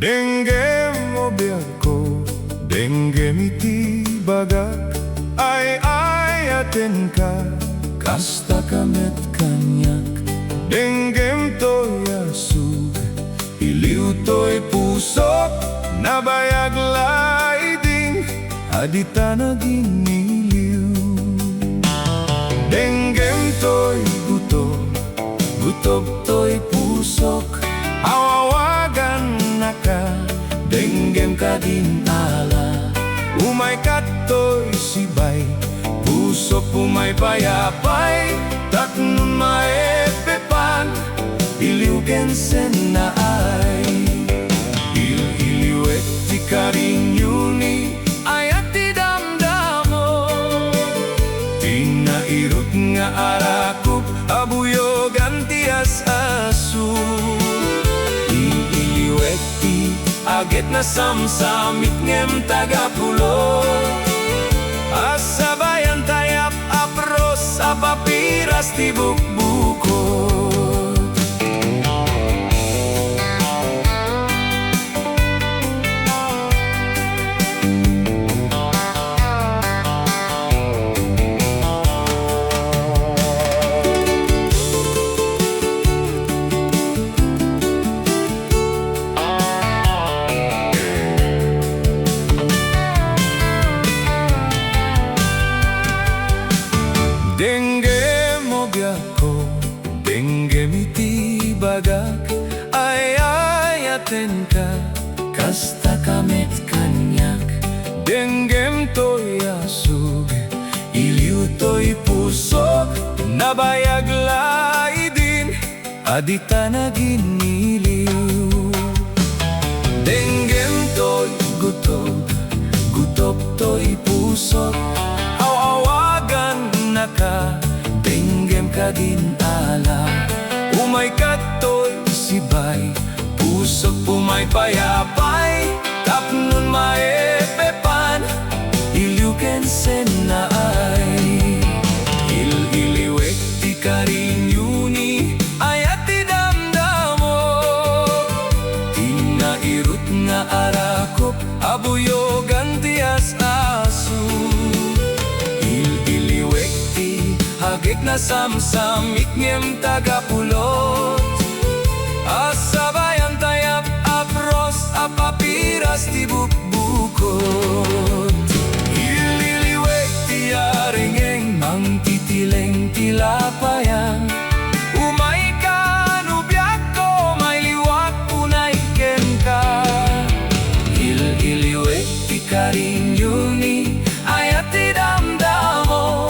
Denggem mo biyako, denggem iti bagak, ay aten ka, kasta kamet kanyak. Denggem to'y asug, iliw to'y pusok, nabayag laiding, adita naging iliw. Denggem to'y gutob, gutob to'y pusok, awawagan na ka, denggem ka din ala. Umay kato'y sibay, pusok umay payapay, taknun maepepan, iliw gensen na ay. Iliw-iliwet ti karinyuni, ayat ti damdamo, tinairot nga arakop, abuyog anti as-asu. Iliwet ti aget na samsamit ngem Tagapulot, asabayan tayap apros apapiras ti bukbukot. Denggem mo biyako, denggem iti bagak, ay aten ka, kasta kamet kanyak. Denggem to'y asug, iliw to'y pusok, nabayag laidin, adita naging iliw. Denggem to'y gutob, gutob to'y pusok, awawagan na ka, denggem ka din ala. Umay kato'y sibay, pusok umay payapay, tapnon maepepan, iliw gensen na ay. Iliwek ti karinyuni, ayat ti damdamo, tinairot nga arakop, abuyog anti as-asu. Hagik na samsamit ngem Tagapulot, asabayan tayap apros apapiras ti bukbukot. Ililiwek ti aringeng mang titileng tilapayan, umay ka nubyak ko may liwak unay ken ka. Ililiwek ti karinyuni, ayat ti damdamo,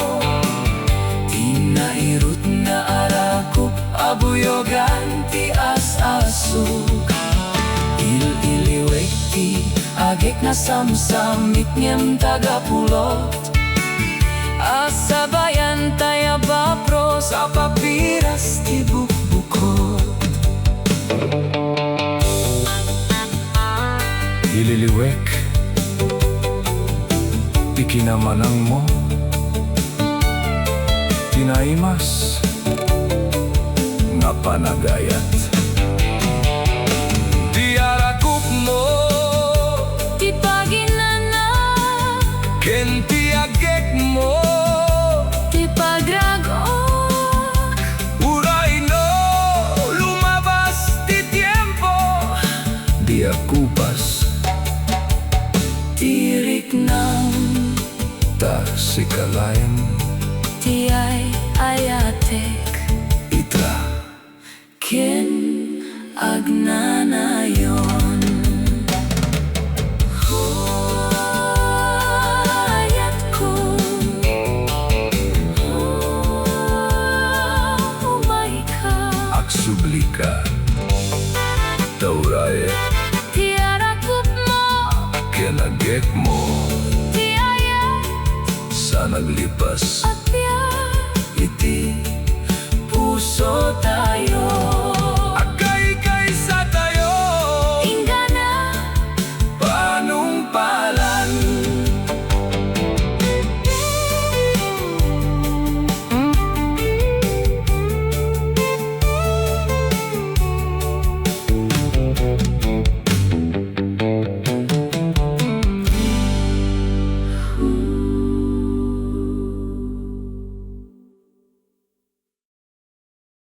nairut na arakop, abuyog anti as-asuk. Iliwek ti agik na samsamit ngem Tagapulot, asabayan tayap apros apapiras ti bukbukot. Ililiwek ti kinamanang mo, tinaimas nga panagayat. Di arakop mo, ti paginana, ken ti agek mo, ti pagragok, uray no, lumabas ti tiempo, di akupas, tirik ng tasikalayan, ti ayatek, itra ken agnanayon. Ayat ko, umay ka, aksublika, tauraye, ti arakop mo, ken agek mo, ti ayat sa naglipas. at